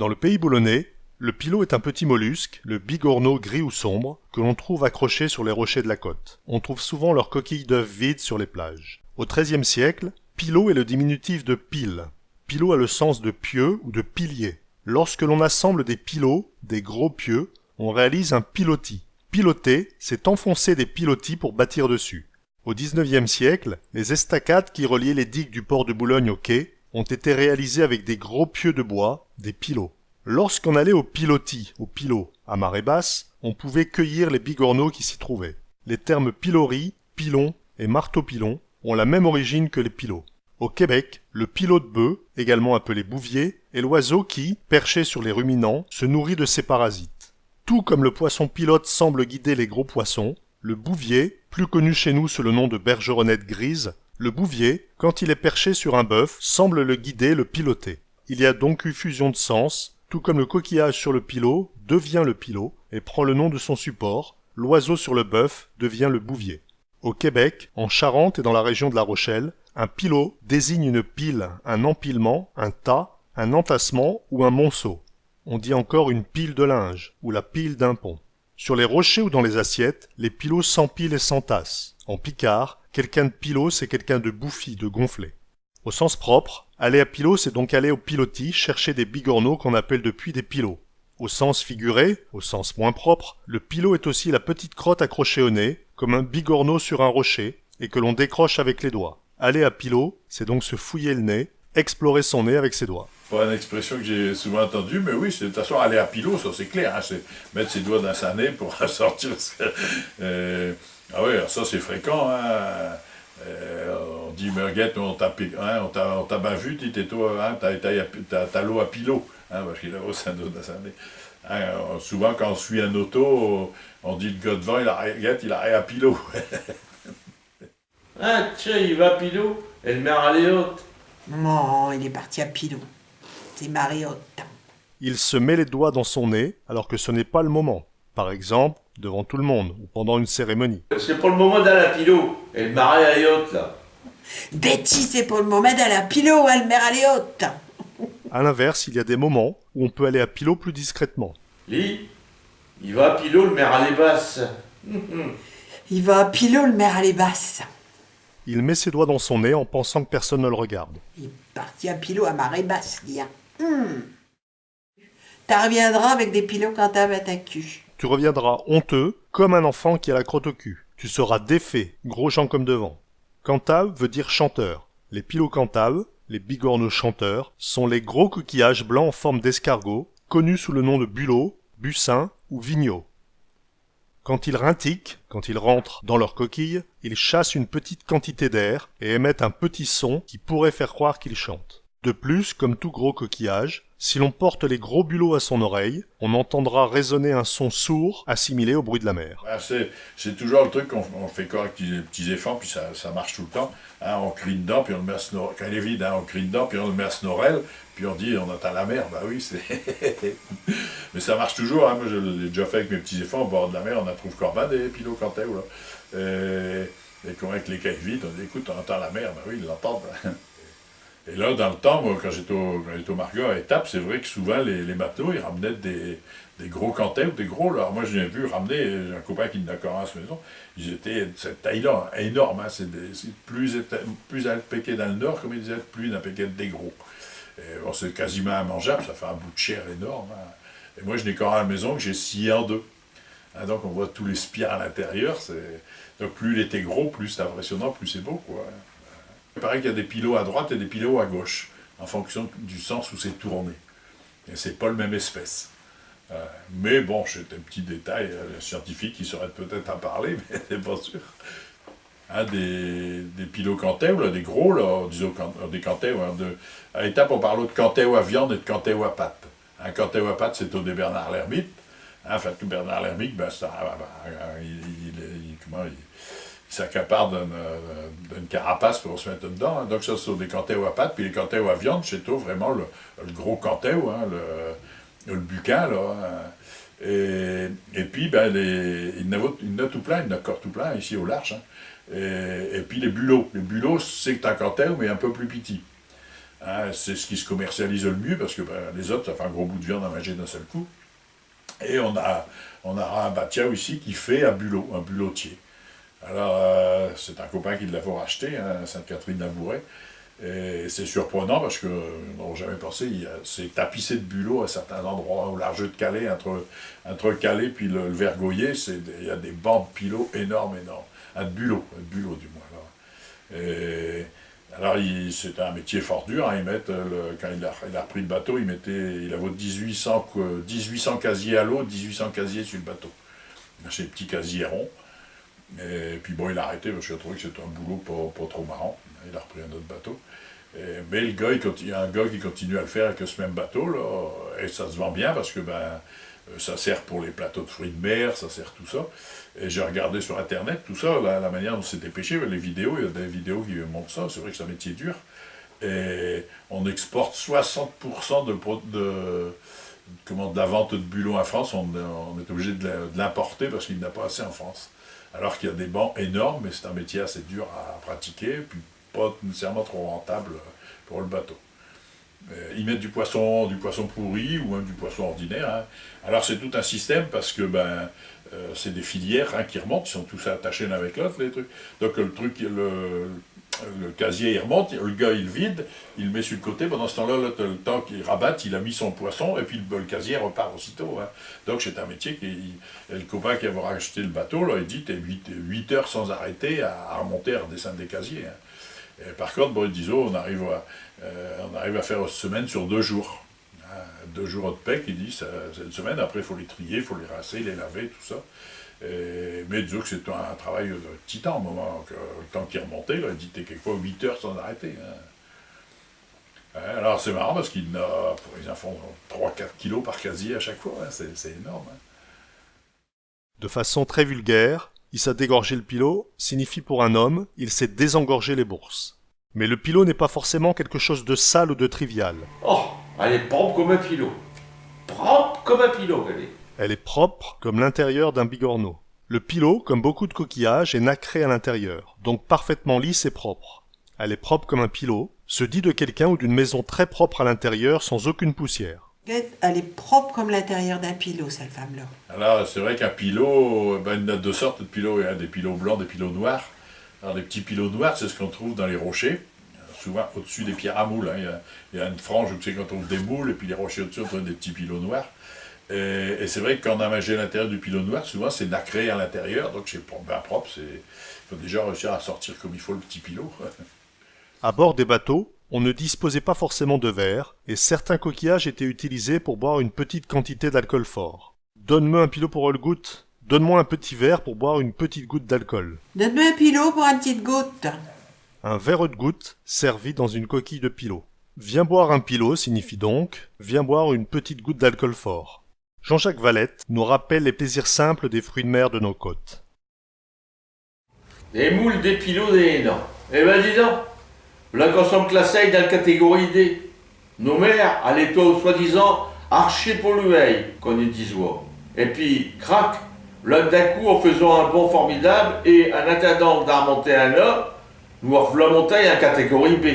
Dans le pays boulonnais, le pilot est un petit mollusque, le bigorneau gris ou sombre, que l'on trouve accroché sur les rochers de la côte. On trouve souvent leurs coquilles d'œufs vides sur les plages. Au XIIIe siècle, pilot est le diminutif de pile. Pilot a le sens de pieu ou de pilier. Lorsque l'on assemble des pilots, des gros pieux, on réalise un pilotis. Piloter, c'est enfoncer des pilotis pour bâtir dessus. Au XIXe siècle, les estacades qui reliaient les digues du port de Boulogne au quai ont été réalisées avec des gros pieux de bois, des pilots. Lorsqu'on allait au pilotis, au pilot, à marée basse, on pouvait cueillir les bigorneaux qui s'y trouvaient. Les termes pilori, pilon et marteau-pilon ont la même origine que les pilots. Au Québec, le pilot de bœuf, également appelé bouvier, est l'oiseau qui, perché sur les ruminants, se nourrit de ses parasites. Tout comme le poisson pilote semble guider les gros poissons, le bouvier, plus connu chez nous sous le nom de bergeronnette grise, le bouvier, quand il est perché sur un bœuf, semble le guider, le piloter. Il y a donc eu fusion de sens, tout comme le coquillage sur le pilot devient le pilot et prend le nom de son support, l'oiseau sur le bœuf devient le bouvier. Au Québec, en Charente et dans la région de La Rochelle, un pilot désigne une pile, un empilement, un tas, un entassement ou un monceau. On dit encore une pile de linge ou la pile d'un pont. Sur les rochers ou dans les assiettes, les pilots s'empilent et s'entassent. En picard, quelqu'un de pilot, c'est quelqu'un de bouffi, de gonflé. Au sens propre, aller à pilot, c'est donc aller au pilotis chercher des bigorneaux qu'on appelle depuis des pilots. Au sens figuré, au sens moins propre, le pilot est aussi la petite crotte accrochée au nez, comme un bigorneau sur un rocher, et que l'on décroche avec les doigts. Aller à pilot, c'est donc se fouiller le nez, explorer son nez avec ses doigts. Pas une expression que j'ai souvent entendue, mais oui, de toute façon, aller à pilot, ça c'est clair, hein, c'est mettre ses doigts dans sa nez pour sortir. Ah oui, ça c'est fréquent, hein. On dit, mais regarde, on t'a bien vu, toi, hein, t'as l'eau à pilot, hein, parce qu'il a aussi un dos dans sa nez. Hein, souvent, quand on suit un auto, on dit le gars devant, il a rien à pilot. Ah, tiens, il va à pilot, et le maire elle est haute. Non, il est parti à pilot. C'est marée haute. Il se met les doigts dans son nez alors que ce n'est pas le moment. Par exemple, devant tout le monde ou pendant une cérémonie. C'est pour le moment d'aller à pilot, et le marais elle est haute là. Betty, c'est pour le moment d'aller à pilot, elle mère elle est haute. A l'inverse, il y a des moments où on peut aller à pilot plus discrètement. Lui, il va à pilot, le maire elle est basse. Il va à pilot, le mère elle est basse. Il met ses doigts dans son nez en pensant que personne ne le regarde. Il est parti à pilot à marée basse, dis. T'en reviendras avec des pilots quand t'as ta cul. Tu reviendras honteux, comme un enfant qui a la crotte au cul. Tu seras défait, gros gens comme devant. Cantave veut dire chanteur. Les pilots cantaves, les bigorneaux chanteurs, sont les gros coquillages blancs en forme d'escargot, connus sous le nom de bulots, buccins ou vigneaux. Quand ils rintiquent, quand ils rentrent dans leur coquille, ils chassent une petite quantité d'air et émettent un petit son qui pourrait faire croire qu'ils chantent. De plus, comme tout gros coquillage, si l'on porte les gros bulots à son oreille, on entendra résonner un son sourd assimilé au bruit de la mer. Ah, c'est toujours le truc qu'on fait correct avec les petits éléphants, puis ça marche tout le temps. Hein, on crie dedans, puis on le met à snorel. Quand il est vide, hein, on crie dedans, puis on le met à snorel, puis on dit on entend la mer. Bah oui, c'est. Mais ça marche toujours. Hein. Moi, je l'ai déjà fait avec mes petits éléphants au bord de la mer. On a trouvé Corban des pilots cantais, là. Et qu'on avec les cailles vides, on dit écoute, on entend la mer. Bah oui, ils l'entendent. Et là, dans le temps, moi, quand j'étais au Margot à Étapes, c'est vrai que souvent, les matelots, ils ramenaient des gros cantets ou des gros. Là. Alors moi, je l'ai vu ramener, j'ai un copain qui en a encore un à la maison, ils étaient de cette taille-là, hein, énorme. Hein, c'est plus alpéqué dans le nord, comme ils disaient, plus d'alpéqué des gros. Et, bon, c'est quasiment immangeable, ça fait un bout de chair énorme. Hein. Et moi, je n'ai qu'un à la maison que j'ai scié en deux. Hein, donc, on voit tous les spires à l'intérieur. Donc, plus il était gros, plus c'est impressionnant, plus c'est beau, quoi. Il paraît qu'il y a des pilots à droite et des pilots à gauche, en fonction du sens où c'est tourné. Et c'est pas le même espèce. Mais bon, c'est un petit détail, scientifique qui saurait peut-être en parler, mais c'est pas sûr. Hein, des pilots cantais, là, des gros, là, disons des cantais, hein, à Étapes, on parle de cantais à viande et de cantais à pâte. Un cantais à pâte, c'est au des Bernard l'Ermite. Hein, en fait, Bernard l'Ermite, ben, il s'accapare d'une carapace pour se mettre dedans. Hein. Donc ça, c'est des cantéos à pâte, puis les cantéos à viande, c'est tout vraiment le gros cantéo, hein, le buccal, là. Hein. Et puis, ben, il y en a tout plein, il y en a encore tout plein ici au Large. Hein. Et puis les bulots. Les bulots, c'est un cantéo, mais un peu plus petit. Hein, c'est ce qui se commercialise le mieux, parce que les autres, ça fait un gros bout de viande à manger d'un seul coup. Et on a un Batiao ici qui fait un bulotier. Alors, c'est un copain qui l'avait racheté, hein, Sainte-Catherine-Labouret. Et c'est surprenant parce que, n'ont jamais pensé, c'est tapissé de bulots à certains endroits, au large de Calais, entre Calais puis le Vergoyer, il y a des bancs de pilots énormes. De bulots du moins. Là. Et, alors, c'est un métier fort dur, hein, quand il a repris le bateau, il avait 1800 casiers à l'eau, 1800 casiers sur le bateau. Ces petits casiers ronds. Et puis bon, il a arrêté parce qu'il a trouvé que c'était un boulot pas trop marrant. Il a repris un autre bateau. Mais le gars, il y a un gars qui continue à le faire avec ce même bateau, là, et ça se vend bien parce que ça sert pour les plateaux de fruits de mer, ça sert tout ça. Et j'ai regardé sur Internet tout ça, la manière dont c'était pêché, les vidéos, il y a des vidéos qui montrent ça, c'est vrai que c'est un métier dur. Et on exporte 60% de la vente de bulots en France, on est obligé de l'importer parce qu'il n'y en a pas assez en France. Alors qu'il y a des bancs énormes, mais c'est un métier assez dur à pratiquer, puis pas nécessairement trop rentable pour le bateau. Ils mettent du poisson pourri ou même du poisson ordinaire. Hein. Alors c'est tout un système parce que c'est des filières qui remontent, ils sont tous attachés l'un avec l'autre, les trucs. Donc le casier il remonte, le gars il vide, il le met sur le côté, pendant ce temps-là, le temps qu'il rabatte, il a mis son poisson, et puis le casier repart aussitôt. Hein. Donc c'est un métier le copain qui avait racheté le bateau, là, il dit t'es 8 heures sans arrêter à remonter, à redescendre des casiers. Hein. Et par contre, Boris Dizot, on arrive à faire une semaine sur 2 jours. Hein. 2 jours de pec, il dit, c'est une semaine, après il faut les trier, il faut les rincer, les laver, tout ça. Mais disons que c'est un travail de titan, au moment que le temps qui remontait, là, il dit t'es quelquefois 8 heures sans arrêter. Hein. Alors c'est marrant parce qu'ils en font 3-4 kilos par casier à chaque fois, hein. C'est énorme. Hein. De façon très vulgaire, il s'est dégorgé le pilot signifie pour un homme, il s'est désengorgé les bourses. Mais le pilot n'est pas forcément quelque chose de sale ou de trivial. Oh, elle est propre comme un pilot. Propre comme un pilot, elle est. Elle est propre comme l'intérieur d'un bigorneau. Le pilot, comme beaucoup de coquillages, est nacré à l'intérieur, donc parfaitement lisse et propre. Elle est propre comme un pilot, se dit de quelqu'un ou d'une maison très propre à l'intérieur sans aucune poussière. Elle est propre comme l'intérieur d'un pilot, cette femme-là. Alors c'est vrai qu'un pilot, il y a 2 sortes de pilots, il y a des pilots blancs, des pilots noirs. Alors les petits pilots noirs, c'est ce qu'on trouve dans les rochers, souvent au-dessus des pierres à moules. Hein. Il y a une frange où tu sais quand on trouve des moules, et puis les rochers au-dessus, on trouve des petits pilots noirs. Et c'est vrai que quand on a mangé à l'intérieur du pilot noir, souvent c'est nacré à l'intérieur, donc c'est bien propre, il faut déjà réussir à sortir comme il faut le petit pilot. À bord des bateaux, on ne disposait pas forcément de verre, et certains coquillages étaient utilisés pour boire une petite quantité d'alcool fort. Donne-moi un pilot pour une goutte, donne-moi un petit verre pour boire une petite goutte d'alcool. Donne-moi un pilot pour une petite goutte. Un verre de goutte servi dans une coquille de pilot. Viens boire un pilot signifie donc, viens boire une petite goutte d'alcool fort. Jean-Jacques Valette nous rappelle les plaisirs simples des fruits de mer de nos côtes. Des moules, des pilots, des hénans. Eh ben dis donc, voilà qu'on s'en classait dans la catégorie D. Nos mères allaient toi soi-disant archer pour l'ueil, qu'on y dise. Et puis, crac, là d'un coup en faisant un bond formidable et en attendant d'en remonter un là, nous remontons en catégorie B.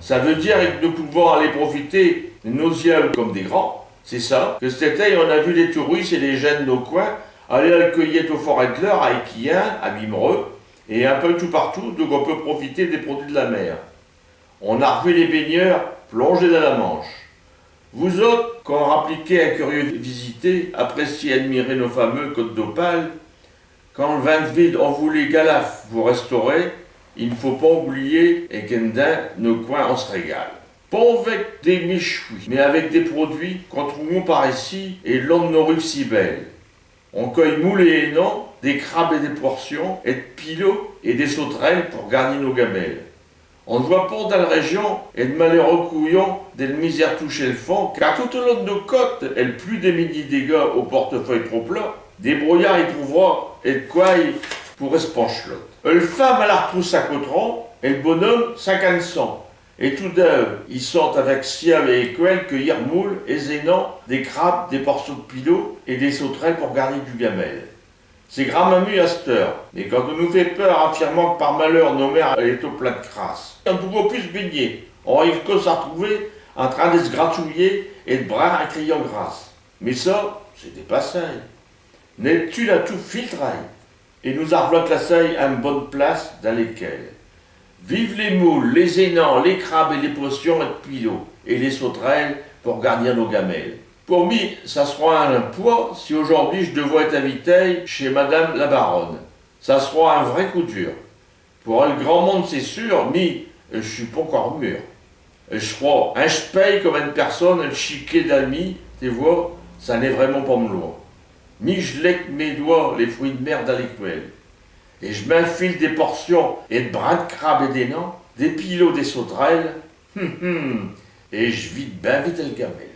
Ça veut dire que nous pouvons aller profiter de nos yeux comme des grands. C'est ça, que cet été, on a vu les touristes et les jeunes de nos coins aller à la cueillette au forêt de l'Eure, à Équien, à Vimereux, et un peu tout partout, donc on peut profiter des produits de la mer. On a revu les baigneurs plonger dans la Manche. Vous autres, quand on appliquait un curieux visiter, appréciez et admirer nos fameux côtes d'Opale, quand le vin de vide on vous les galaf vous restaurer, il ne faut pas oublier, et qu'endin, nos coins on se régale. Pas avec des méchouis, mais avec des produits qu'on trouve par ici et l'on de nos rives si belles. On cueille moules et hénans, des crabes et des portions, et de pilots et des sauterelles pour garnir nos gamelles. On ne voit pas dans la région et de malheureux couillons des misères toucher le fond, car tout au long de nos côtes, elle plus des mini-dégâts au portefeuille trop plat, des brouillards y trouvera et de quoi il pourrait se pencher l'autre. Le femme à la retrousse à cotron et le bonhomme 50 Et tout d'un, ils sortent avec Siam et Écuelle cueillir moules et zénans, des crabes, des portions de pilots et des sauterelles pour garnir du gamelle. C'est grand mamu à cette heure, mais quand on nous fait peur affirmant que par malheur nos mères étaient au plat de crasse, on ne pouvait plus se baigner. On y que s'en retrouver en train de se gratouiller et de bras en criant grâce. Mais ça, c'est des passeilles. N'es-tu là tout filtraille? Et nous arvelons la seille à une bonne place dans lesquelles vivent les moules, les énans, les crabes et les potions et de pilots, et les sauterelles pour garnir nos gamelles. Pour moi, ça sera un poids si aujourd'hui je devais être invité chez Madame la Baronne. Ça sera un vrai coup dur. Pour le grand monde, c'est sûr, mais je suis pas encore mûr. Je crois, je paye comme une personne, un chiquet d'amis, tu vois, ça n'est vraiment pas me loin. Mais je lèque mes doigts les fruits de mer dans les couelles. Et je m'infile des portions et de bras de crabe et d'énans, des pilots, des sauterelles, et je vide bien vite le gamelle.